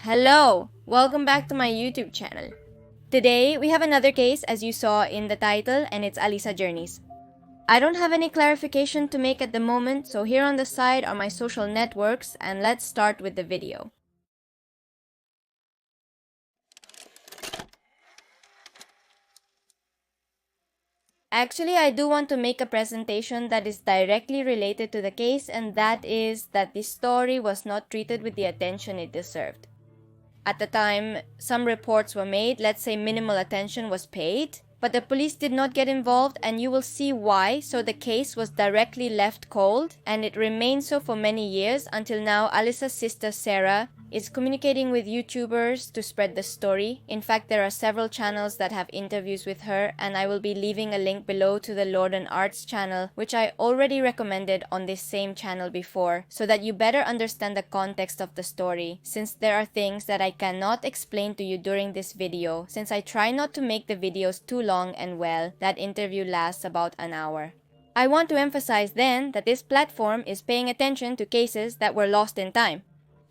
Hello! Welcome back to my YouTube channel. Today, we have another case as you saw in the title, and it's Alisa journeys. I don't have any clarification to make at the moment, so here on the side are my social networks, and let's start with the video. Actually, I do want to make a presentation that is directly related to the case, and that is that this story was not treated with the attention it deserved. At the time, some reports were made, let's say minimal attention was paid, but the police did not get involved, and you will see why. So the case was directly left cold, and it remained so for many years until now. Alisa's sister Sarah is communicating with YouTubers to spread the story. In fact, there are several channels that have interviews with her, and I will be leaving a link below to the Lord and Arts channel, which I already recommended on this same channel before, so that you better understand the context of the story, since there are things that I cannot explain to you during this video, since I try not to make the videos too long, and well, that interview lasts about an hour. I want to emphasize then that this platform is paying attention to cases that were lost in time.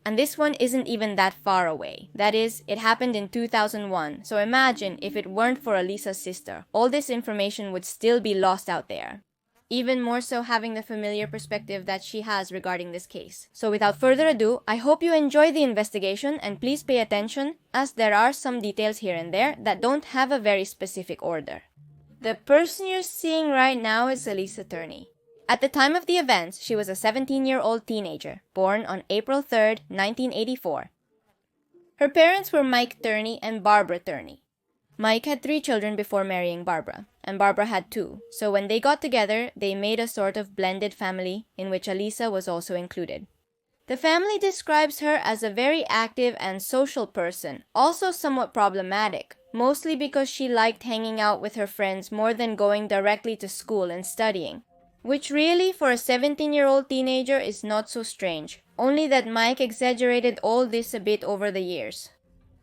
And this one isn't even that far away. That is, it happened in 2001, so imagine if it weren't for Alisa's sister, all this information would still be lost out there. Even more so having the familiar perspective that she has regarding this case. So without further ado, I hope you enjoy the investigation, and please pay attention, as there are some details here and there that don't have a very specific order. The person you're seeing right now is Alisa Turney. At the time of the events, she was a 17-year-old teenager, born on April 3rd, 1984. Her parents were Mike Turney and Barbara Turney. Mike had 3 children before marrying Barbara, and Barbara had 2, so when they got together, they made a sort of blended family, in which Alisa was also included. The family describes her as a very active and social person, also somewhat problematic, mostly because she liked hanging out with her friends more than going directly to school and studying. Which really, for a 17-year-old teenager, is not so strange, only that Mike exaggerated all this a bit over the years.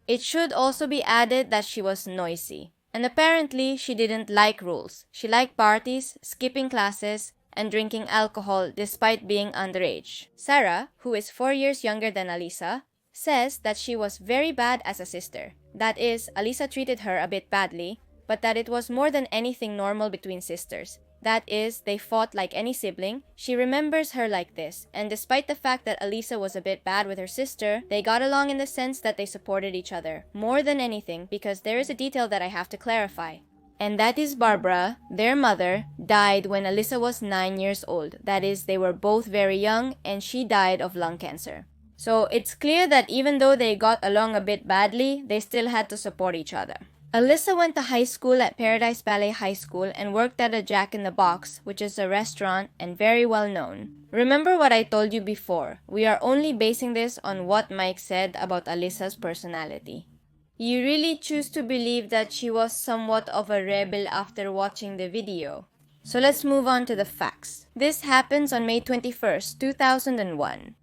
It should also be added that she was noisy, and apparently she didn't like rules. She liked parties, skipping classes, and drinking alcohol despite being underage. Sarah, who is 4 years younger than Alisa, says that she was very bad as a sister. That is, Alisa treated her a bit badly, but that it was more than anything normal between sisters. That is, they fought like any sibling. She remembers her like this, and despite the fact that Alisa was a bit bad with her sister, they got along in the sense that they supported each other, more than anything, because there is a detail that I have to clarify. And that is Barbara, their mother, died when Alisa was 9 years old. That is, they were both very young, and she died of lung cancer. So it's clear that even though they got along a bit badly, they still had to support each other. Alisa went to high school at Paradise Ballet High School and worked at a Jack in the Box, which is a restaurant and very well known. Remember what I told you before, we are only basing this on what Mike said about Alisa's personality. You really choose to believe that she was somewhat of a rebel after watching the video. So let's move on to the facts. This happens on May 21st, 2001.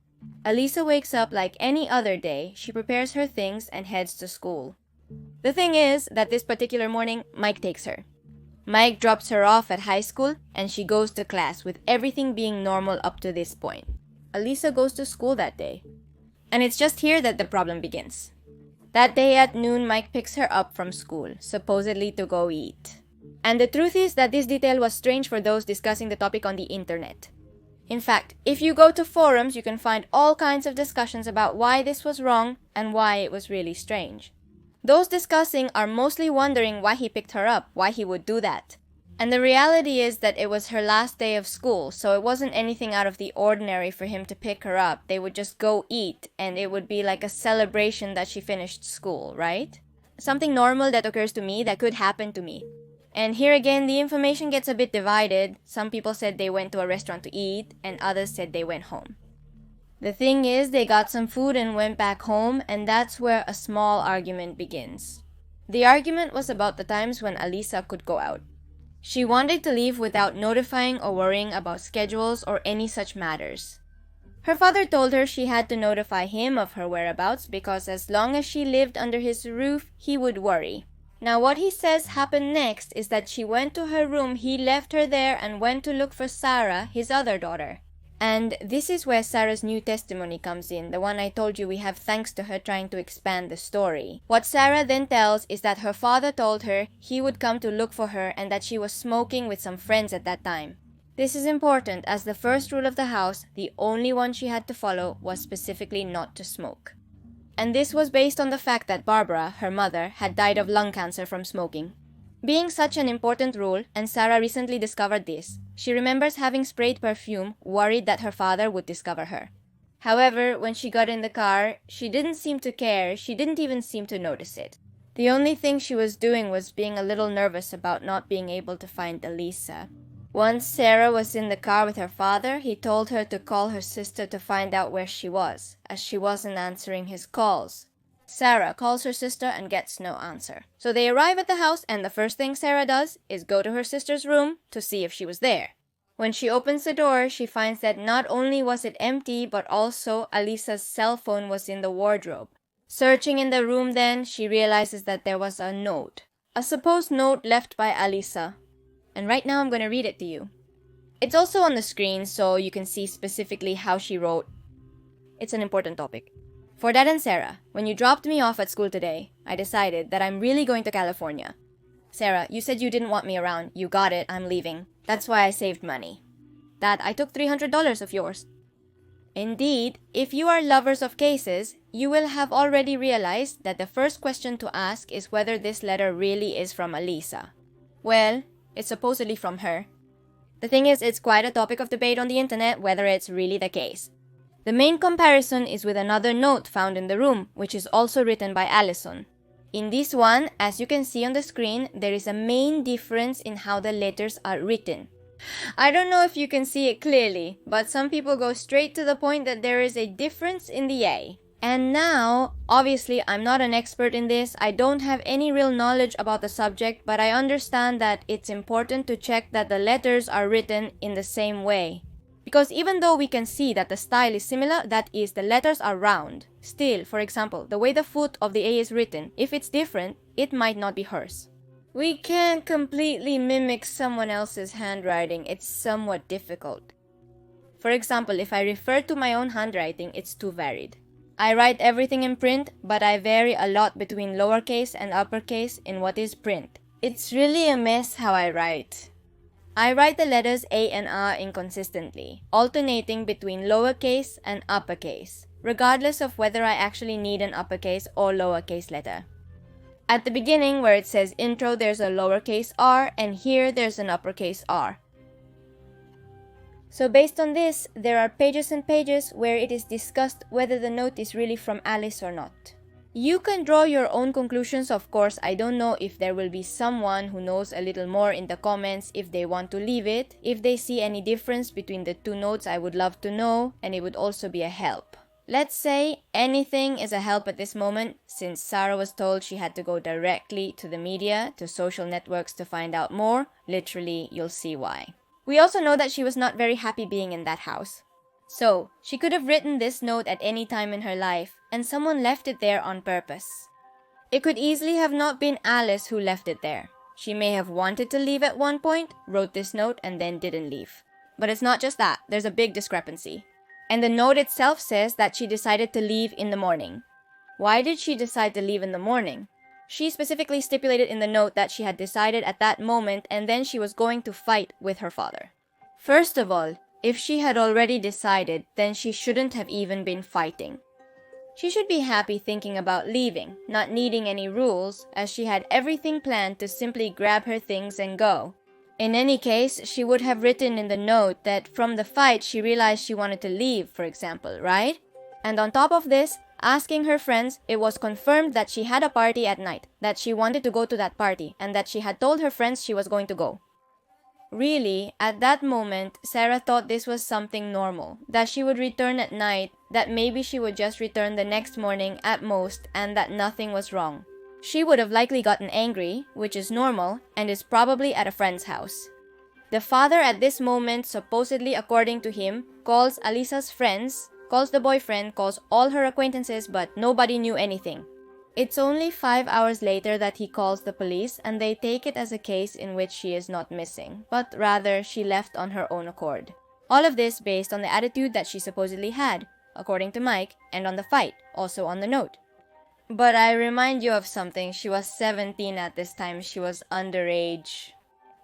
Alisa wakes up like any other day, she prepares her things and heads to school. The thing is that this particular morning, Mike takes her. Mike drops her off at high school, and she goes to class with everything being normal up to this point. Alisa goes to school that day. And it's just here that the problem begins. That day at noon, Mike picks her up from school, supposedly to go eat. And the truth is that this detail was strange for those discussing the topic on the internet. In fact, if you go to forums, you can find all kinds of discussions about why this was wrong and why it was really strange. Those discussing are mostly wondering why he picked her up, why he would do that. And the reality is that it was her last day of school, so it wasn't anything out of the ordinary for him to pick her up. They would just go eat, and it would be like a celebration that she finished school, right? Something normal that occurs to me that could happen to me. And here again, the information gets a bit divided. Some people said they went to a restaurant to eat, and others said they went home. The thing is, they got some food and went back home, and that's where a small argument begins. The argument was about the times when Alisa could go out. She wanted to leave without notifying or worrying about schedules or any such matters. Her father told her she had to notify him of her whereabouts because as long as she lived under his roof, he would worry. Now what he says happened next is that she went to her room, he left her there and went to look for Sarah, his other daughter. And this is where Sarah's new testimony comes in, the one I told you we have thanks to her trying to expand the story. What Sarah then tells is that her father told her he would come to look for her and that she was smoking with some friends at that time. This is important as the first rule of the house, the only one she had to follow, was specifically not to smoke. And this was based on the fact that Barbara, her mother, had died of lung cancer from smoking. Being such an important rule, and Sarah recently discovered this, she remembers having sprayed perfume, worried that her father would discover her. However, when she got in the car, she didn't seem to care, she didn't even seem to notice it. The only thing she was doing was being a little nervous about not being able to find Alisa. Once Sarah was in the car with her father, he told her to call her sister to find out where she was, as she wasn't answering his calls. Sarah calls her sister and gets no answer. So they arrive at the house and the first thing Sarah does is go to her sister's room to see if she was there. When she opens the door, she finds that not only was it empty, but also Alisa's cell phone was in the wardrobe. Searching in the room then, she realizes that there was a note. A supposed note left by Alisa. And right now I'm going to read it to you. It's also on the screen so you can see specifically how she wrote. It's an important topic. For Dad and Sarah, when you dropped me off at school today, I decided that I'm really going to California. Sarah, you said you didn't want me around. You got it, I'm leaving. That's why I saved money. Dad, I took $300 of yours. Indeed, if you are lovers of cases, you will have already realized that the first question to ask is whether this letter really is from Alisa. Well, it's supposedly from her. The thing is, it's quite a topic of debate on the internet whether it's really the case. The main comparison is with another note found in the room, which is also written by Allison. In this one, as you can see on the screen, there is a main difference in how the letters are written. I don't know if you can see it clearly, but some people go straight to the point that there is a difference in the A. And now, obviously, I'm not an expert in this, I don't have any real knowledge about the subject, but I understand that it's important to check that the letters are written in the same way. Because even though we can see that the style is similar, that is, the letters are round, still, for example, the way the foot of the A is written, if it's different, it might not be hers. We can't completely mimic someone else's handwriting, it's somewhat difficult. For example, if I refer to my own handwriting, it's too varied. I write everything in print, but I vary a lot between lowercase and uppercase in what is print. It's really a mess how I write. I write the letters A and R inconsistently, alternating between lowercase and uppercase, regardless of whether I actually need an uppercase or lowercase letter. At the beginning where it says intro, there's a lowercase r, and here there's an uppercase R. So based on this, there are pages and pages where it is discussed whether the note is really from Alice or not. You can draw your own conclusions, of course. I don't know if there will be someone who knows a little more in the comments if they want to leave it. If they see any difference between the two notes, I would love to know, and it would also be a help. Let's say anything is a help at this moment, since Sarah was told she had to go directly to the media, to social networks to find out more. Literally, you'll see why. We also know that she was not very happy being in that house. So, she could have written this note at any time in her life, and someone left it there on purpose. It could easily have not been Alice who left it there. She may have wanted to leave at one point, wrote this note, and then didn't leave. But it's not just that, there's a big discrepancy. And the note itself says that she decided to leave in the morning. Why did she decide to leave in the morning? She specifically stipulated in the note that she had decided at that moment and then she was going to fight with her father. First of all, if she had already decided, then she shouldn't have even been fighting. She should be happy thinking about leaving, not needing any rules, as she had everything planned to simply grab her things and go. In any case, she would have written in the note that from the fight she realized she wanted to leave, for example, right? And on top of this, asking her friends, it was confirmed that she had a party at night, that she wanted to go to that party, and that she had told her friends she was going to go. Really, at that moment, Sarah thought this was something normal, that she would return at night, that maybe she would just return the next morning at most, and that nothing was wrong. She would have likely gotten angry, which is normal, and is probably at a friend's house. The father at this moment, supposedly according to him, calls Alisa's friends, calls the boyfriend, calls all her acquaintances, but nobody knew anything. It's only 5 hours later that he calls the police and they take it as a case in which she is not missing, but rather she left on her own accord. All of this based on the attitude that she supposedly had, according to Mike, and on the fight, also on the note. But I remind you of something, she was 17 at this time, she was underage.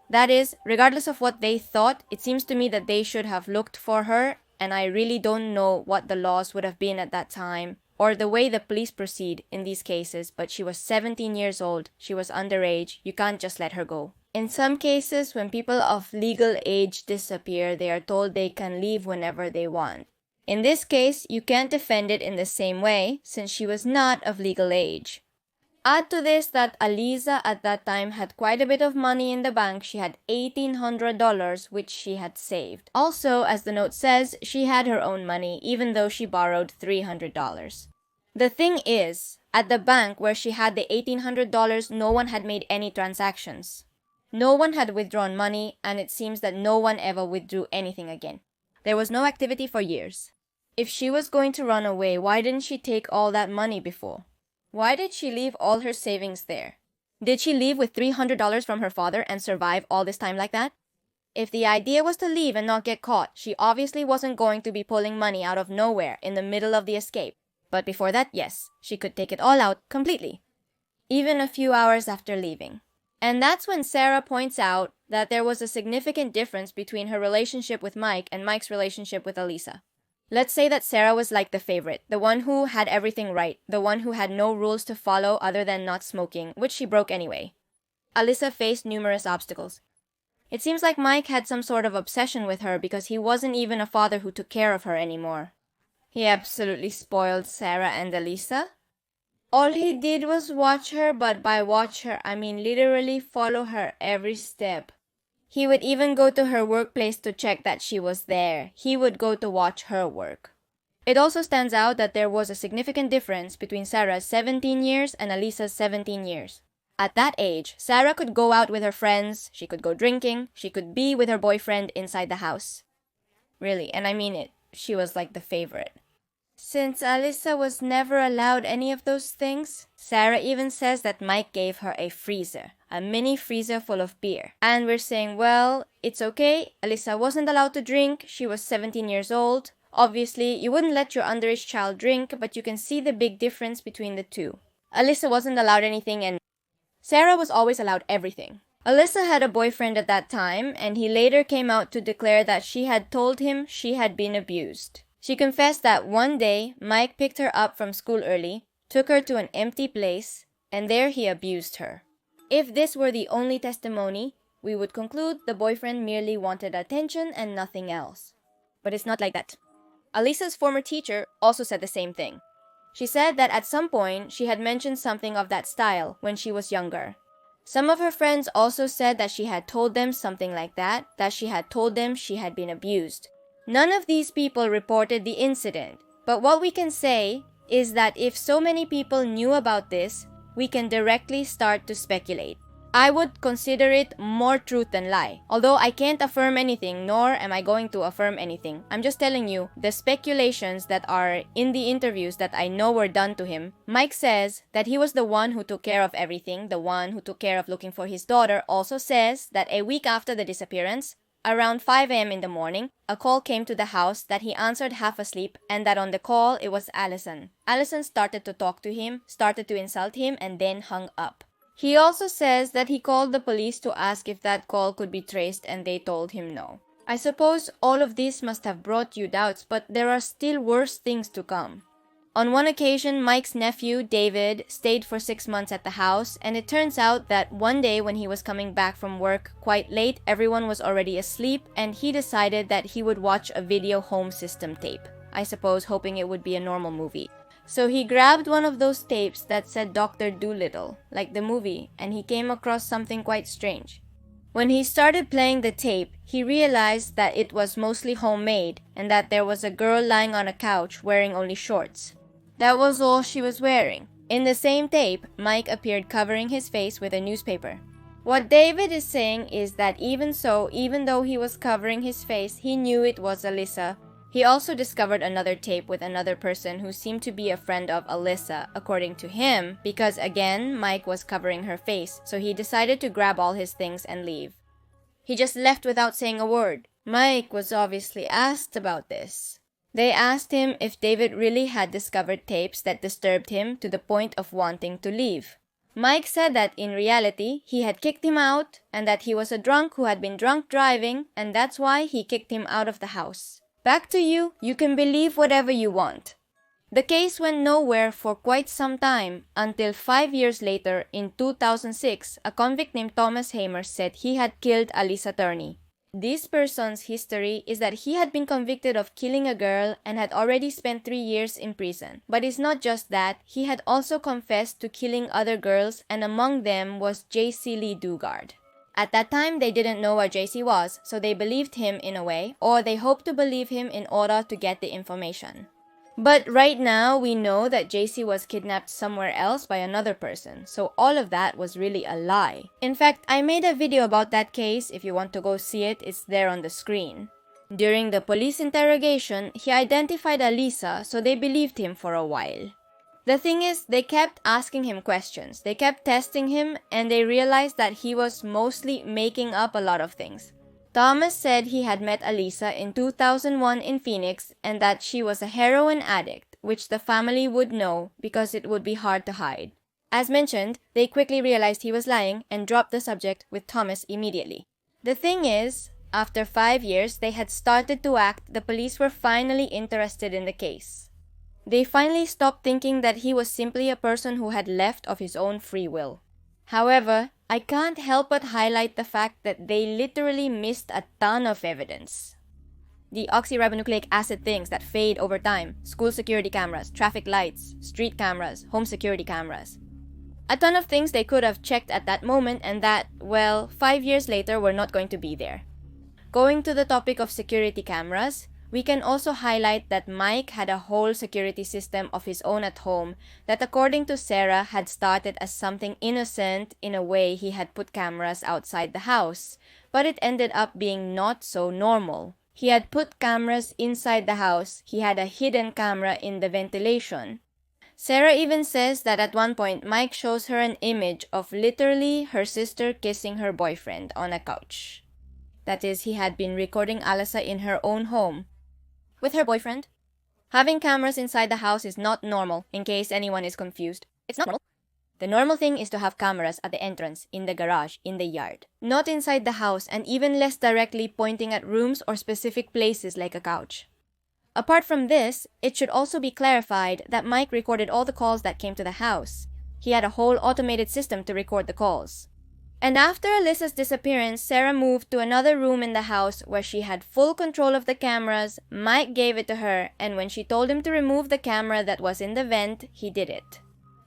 That is, regardless of what they thought, it seems to me that they should have looked for her, and I really don't know what the laws would have been at that time, or the way the police proceed in these cases, but she was 17 years old, she was underage, you can't just let her go. In some cases, when people of legal age disappear, they are told they can leave whenever they want. In this case, you can't defend it in the same way, since she was not of legal age. Add to this that Alisa at that time had quite a bit of money in the bank. She had $1,800 which she had saved. Also, as the note says, she had her own money even though she borrowed $300. The thing is, at the bank where she had the $1,800, no one had made any transactions. No one had withdrawn money, and it seems that no one ever withdrew anything again. There was no activity for years. If she was going to run away, why didn't she take all that money before? Why did she leave all her savings there? Did she leave with $300 from her father and survive all this time like that? If the idea was to leave and not get caught, she obviously wasn't going to be pulling money out of nowhere in the middle of the escape. But before that, yes, she could take it all out completely. Even a few hours after leaving. And that's when Sarah points out that there was a significant difference between her relationship with Mike and Mike's relationship with Alisa. Let's say that Sarah was like the favorite, the one who had everything right, the one who had no rules to follow other than not smoking, which she broke anyway. Alisa faced numerous obstacles. It seems like Mike had some sort of obsession with her because he wasn't even a father who took care of her anymore. He absolutely spoiled Sarah and Alisa. All he did was watch her, but by watch her, I mean literally follow her every step. He would even go to her workplace to check that she was there. He would go to watch her work. It also stands out that there was a significant difference between Sarah's 17 years and Alisa's 17 years. At that age, Sarah could go out with her friends, she could go drinking, she could be with her boyfriend inside the house. Really, and I mean it, she was like the favorite. Since Alisa was never allowed any of those things, Sarah even says that Mike gave her a freezer, a mini freezer full of beer. And we're saying, well, it's okay, Alisa wasn't allowed to drink, she was 17 years old. Obviously, you wouldn't let your underage child drink, but you can see the big difference between the two. Alisa wasn't allowed anything and Sarah was always allowed everything. Alisa had a boyfriend at that time, and he later came out to declare that she had told him she had been abused. She confessed that one day, Mike picked her up from school early, took her to an empty place, and there he abused her. If this were the only testimony, we would conclude the boyfriend merely wanted attention and nothing else. But it's not like that. Alisa's former teacher also said the same thing. She said that at some point, she had mentioned something of that style when she was younger. Some of her friends also said that she had told them something like that she had told them she had been abused. None of these people reported the incident, but what we can say is that if so many people knew about this, we can directly start to speculate. I would consider it more truth than lie. Although I can't affirm anything, nor am I going to affirm anything. I'm just telling you the speculations that are in the interviews that I know were done to him. Mike says that he was the one who took care of everything, the one who took care of looking for his daughter. Also says that a week after the disappearance, around 5 a.m. in the morning, a call came to the house that he answered half asleep, and that on the call it was Allison. Allison started to talk to him, started to insult him, and then hung up. He also says that he called the police to ask if that call could be traced, and they told him no. I suppose all of this must have brought you doubts, but there are still worse things to come. On one occasion, Mike's nephew, David, stayed for 6 months at the house, and it turns out that one day when he was coming back from work quite late, everyone was already asleep, and he decided that he would watch a video home system tape. I suppose hoping it would be a normal movie. So he grabbed one of those tapes that said Dr. Dolittle, like the movie, and he came across something quite strange. When he started playing the tape, he realized that it was mostly homemade and that there was a girl lying on a couch wearing only shorts. That was all she was wearing. In the same tape, Mike appeared covering his face with a newspaper. What David is saying is that even though he was covering his face, he knew it was Alisa. He also discovered another tape with another person who seemed to be a friend of Alisa, according to him, because again, Mike was covering her face, so he decided to grab all his things and leave. He just left without saying a word. Mike was obviously asked about this. They asked him if David really had discovered tapes that disturbed him to the point of wanting to leave. Mike said that in reality, he had kicked him out and that he was a drunk who had been drunk driving and that's why he kicked him out of the house. Back to you, you can believe whatever you want. The case went nowhere for quite some time until 5 years later in 2006, a convict named Thomas Hamer said he had killed Alisa Turney. This person's history is that he had been convicted of killing a girl and had already spent 3 years in prison. But it's not just that, he had also confessed to killing other girls and among them was J.C. Lee Dugard. At that time, they didn't know what JC was, so they believed him in a way, or they hoped to believe him in order to get the information. But right now, we know that JC was kidnapped somewhere else by another person, so all of that was really a lie. In fact, I made a video about that case. If you want to go see it, it's there on the screen. During the police interrogation, he identified Alisa, so they believed him for a while. The thing is, they kept asking him questions, they kept testing him, and they realized that he was mostly making up a lot of things. Thomas said he had met Alisa in 2001 in Phoenix and that she was a heroin addict, which the family would know because it would be hard to hide. As mentioned, they quickly realized he was lying and dropped the subject with Thomas immediately. The thing is, after 5 years, they had started to act. The police were finally interested in the case. They finally stopped thinking that he was simply a person who had left of his own free will. However, I can't help but highlight the fact that they literally missed a ton of evidence. The oxyribonucleic acid things that fade over time, school security cameras, traffic lights, street cameras, home security cameras. A ton of things they could have checked at that moment and that, well, 5 years later were not going to be there. Going to the topic of security cameras, we can also highlight that Mike had a whole security system of his own at home that, according to Sarah, had started as something innocent. In a way, he had put cameras outside the house, but it ended up being not so normal. He had put cameras inside the house. He had a hidden camera in the ventilation. Sarah even says that at one point, Mike shows her an image of literally her sister kissing her boyfriend on a couch. That is, he had been recording Alisa in her own home with her boyfriend. Having cameras inside the house is not normal, in case anyone is confused. It's not normal. The normal thing is to have cameras at the entrance, in the garage, in the yard. Not inside the house, and even less directly pointing at rooms or specific places like a couch. Apart from this, it should also be clarified that Mike recorded all the calls that came to the house. He had a whole automated system to record the calls. And after Alisa's disappearance, Sarah moved to another room in the house where she had full control of the cameras. Mike gave it to her, and when she told him to remove the camera that was in the vent, he did it.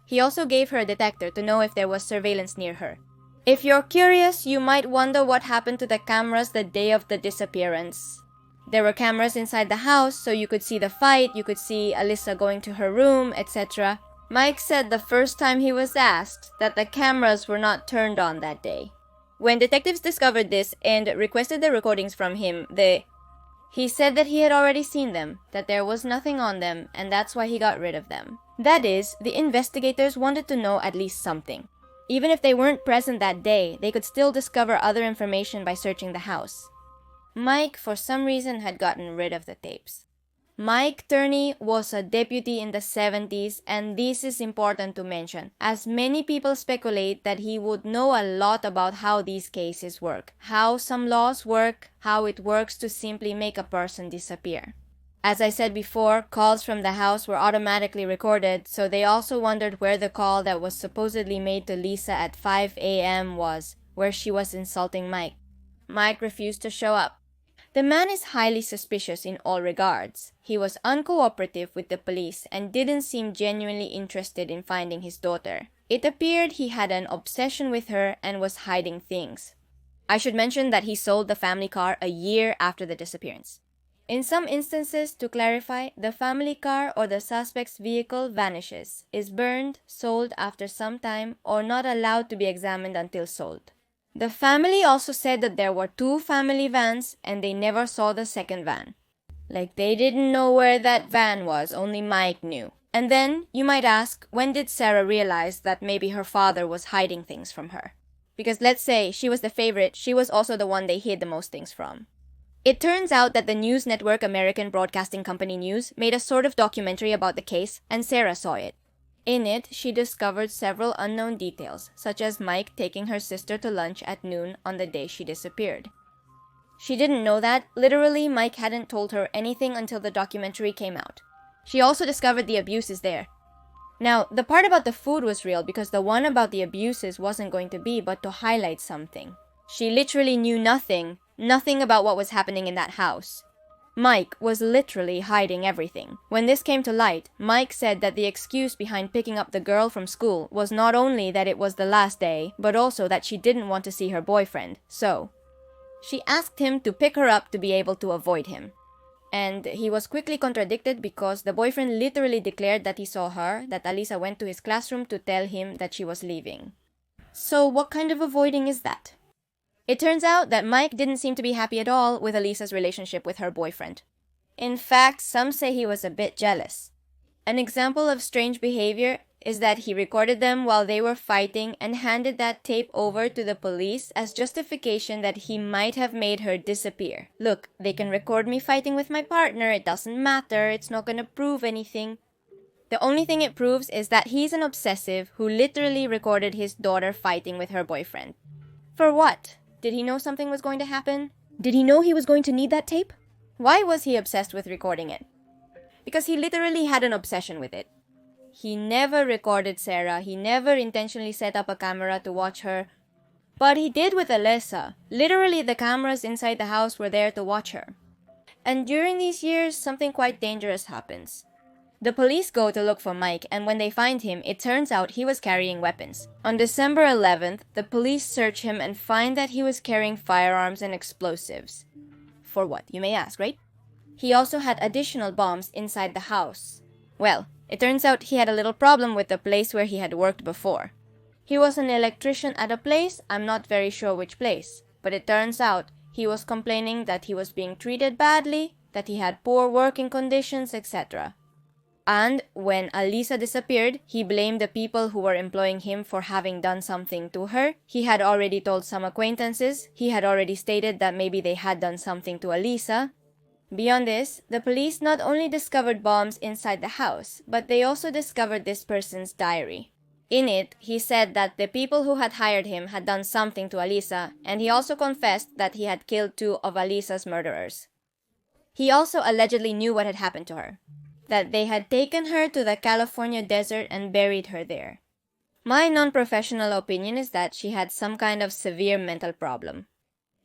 He also gave her a detector to know if there was surveillance near her. If you're curious, you might wonder what happened to the cameras the day of the disappearance. There were cameras inside the house, so you could see the fight, you could see Alisa going to her room, etc. Mike said the first time he was asked that the cameras were not turned on that day. When detectives discovered this and requested the recordings from him, he said that he had already seen them, that there was nothing on them, and that's why he got rid of them. That is, the investigators wanted to know at least something. Even if they weren't present that day, they could still discover other information by searching the house. Mike, for some reason, had gotten rid of the tapes. Mike Turney was a deputy in the 70s, and this is important to mention, as many people speculate that he would know a lot about how these cases work, how some laws work, how it works to simply make a person disappear. As I said before, calls from the house were automatically recorded, so they also wondered where the call that was supposedly made to Lisa at 5 a.m. was, where she was insulting Mike. Mike refused to show up. The man is highly suspicious in all regards. He was uncooperative with the police and didn't seem genuinely interested in finding his daughter. It appeared he had an obsession with her and was hiding things. I should mention that he sold the family car a year after the disappearance. In some instances, to clarify, the family car or the suspect's vehicle vanishes, is burned, sold after some time, or not allowed to be examined until sold. The family also said that there were 2 family vans and they never saw the second van. Like they didn't know where that van was, only Mike knew. And then, you might ask, when did Sarah realize that maybe her father was hiding things from her? Because let's say she was the favorite, she was also the one they hid the most things from. It turns out that the news network American Broadcasting Company News made a sort of documentary about the case, and Sarah saw it. In it, she discovered several unknown details, such as Mike taking her sister to lunch at noon on the day she disappeared. She didn't know that. Literally, Mike hadn't told her anything until the documentary came out. She also discovered the abuses there. Now, the part about the food was real because the one about the abuses wasn't going to be but to highlight something. She literally knew nothing about what was happening in that house. Mike was literally hiding everything. When this came to light, Mike said that the excuse behind picking up the girl from school was not only that it was the last day, but also that she didn't want to see her boyfriend, so she asked him to pick her up to be able to avoid him. And he was quickly contradicted because the boyfriend literally declared that he saw her, that Alisa went to his classroom to tell him that she was leaving. So what kind of avoiding is that? It turns out that Mike didn't seem to be happy at all with Alisa's relationship with her boyfriend. In fact, some say he was a bit jealous. An example of strange behavior is that he recorded them while they were fighting and handed that tape over to the police as justification that he might have made her disappear. Look, they can record me fighting with my partner, it doesn't matter, it's not gonna prove anything. The only thing it proves is that he's an obsessive who literally recorded his daughter fighting with her boyfriend. For what? Did he know something was going to happen? Did he know he was going to need that tape? Why was he obsessed with recording it? Because he literally had an obsession with it. He never recorded Sarah, he never intentionally set up a camera to watch her, but he did with Alisa. Literally, the cameras inside the house were there to watch her. And during these years, something quite dangerous happens. The police go to look for Mike, and when they find him, it turns out he was carrying weapons. On December 11th, the police search him and find that he was carrying firearms and explosives. For what, you may ask, right? He also had additional bombs inside the house. Well, it turns out he had a little problem with the place where he had worked before. He was an electrician at a place, I'm not very sure which place, but it turns out he was complaining that he was being treated badly, that he had poor working conditions, etc. And when Alisa disappeared, he blamed the people who were employing him for having done something to her. He had already told some acquaintances. He had already stated that maybe they had done something to Alisa. Beyond this, the police not only discovered bombs inside the house, but they also discovered this person's diary. In it, he said that the people who had hired him had done something to Alisa, and he also confessed that he had killed 2 of Alisa's murderers. He also allegedly knew what had happened to her, that they had taken her to the California desert and buried her there. My non-professional opinion is that she had some kind of severe mental problem.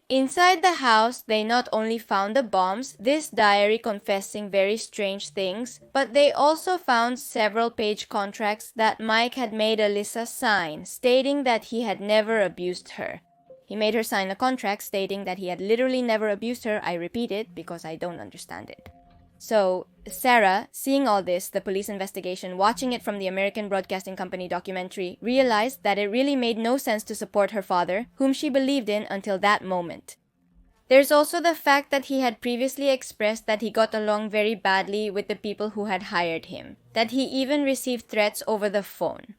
Inside the house, they not only found the bombs, this diary confessing very strange things, but they also found several page contracts that Mike had made Alisa sign, stating that he had never abused her. He made her sign a contract stating that he had literally never abused her. I repeat it because I don't understand it. So, Sarah, seeing all this, the police investigation, watching it from the American Broadcasting Company documentary, realized that it really made no sense to support her father, whom she believed in until that moment. There's also the fact that he had previously expressed that he got along very badly with the people who had hired him, that he even received threats over the phone.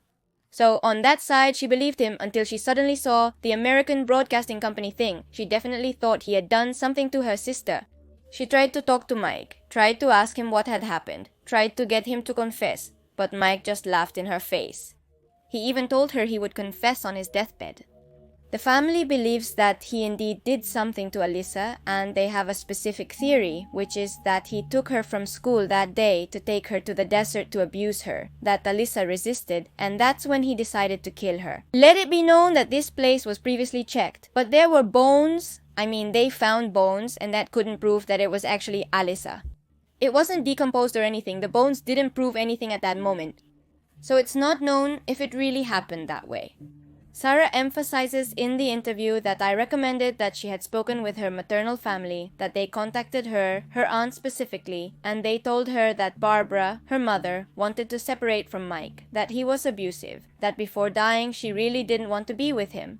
So, on that side, she believed him until she suddenly saw the American Broadcasting Company thing. She definitely thought he had done something to her sister. She tried to talk to Mike, tried to ask him what had happened, tried to get him to confess, but Mike just laughed in her face. He even told her he would confess on his deathbed. The family believes that he indeed did something to Alisa, and they have a specific theory, which is that he took her from school that day to take her to the desert to abuse her, that Alisa resisted, and that's when he decided to kill her. Let it be known that this place was previously checked, but there were bones. They found bones, and that couldn't prove that it was actually Alisa. It wasn't decomposed or anything. The bones didn't prove anything at that moment. So it's not known if it really happened that way. Sarah emphasizes in the interview that I recommended that she had spoken with her maternal family, that they contacted her aunt specifically, and they told her that Barbara, her mother, wanted to separate from Mike, that he was abusive, that before dying she really didn't want to be with him.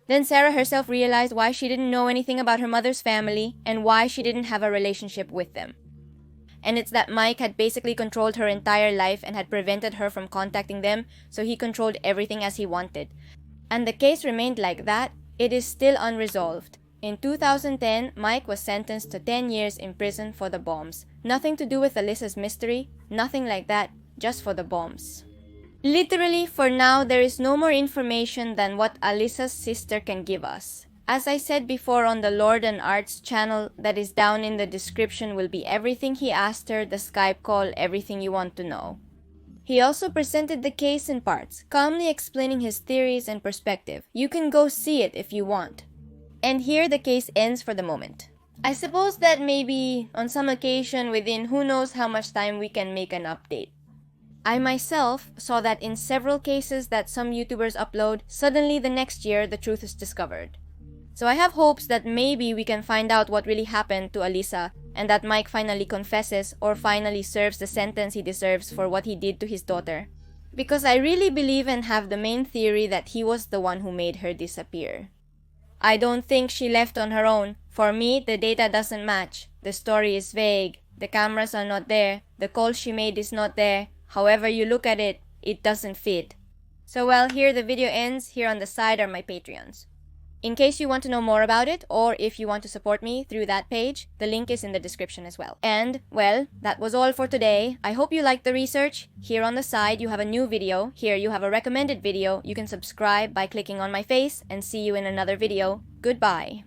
Then Sarah herself realized why she didn't know anything about her mother's family and why she didn't have a relationship with them. And it's that Mike had basically controlled her entire life and had prevented her from contacting them, so he controlled everything as he wanted. And the case remained like that. It is still unresolved. In 2010, Mike was sentenced to 10 years in prison for the bombs. Nothing to do with Alisa's mystery, nothing like that, just for the bombs. Literally, for now, there is no more information than what Alisa's sister can give us. As I said before on the Lord and Arts channel that is down in the description will be everything he asked her, the Skype call, everything you want to know. He also presented the case in parts, calmly explaining his theories and perspective. You can go see it if you want. And here the case ends for the moment. I suppose that maybe on some occasion within who knows how much time we can make an update. I myself saw that in several cases that some YouTubers upload, suddenly the next year the truth is discovered. So I have hopes that maybe we can find out what really happened to Alisa and that Mike finally confesses or finally serves the sentence he deserves for what he did to his daughter. Because I really believe and have the main theory that he was the one who made her disappear. I don't think she left on her own. For me, the data doesn't match. The story is vague. The cameras are not there. The call she made is not there. However you look at it, it doesn't fit. So well, here the video ends. Here on the side are my Patreons. In case you want to know more about it, or if you want to support me through that page, the link is in the description as well. And, well, that was all for today. I hope you liked the research. Here on the side, you have a new video. Here you have a recommended video. You can subscribe by clicking on my face, and see you in another video. Goodbye.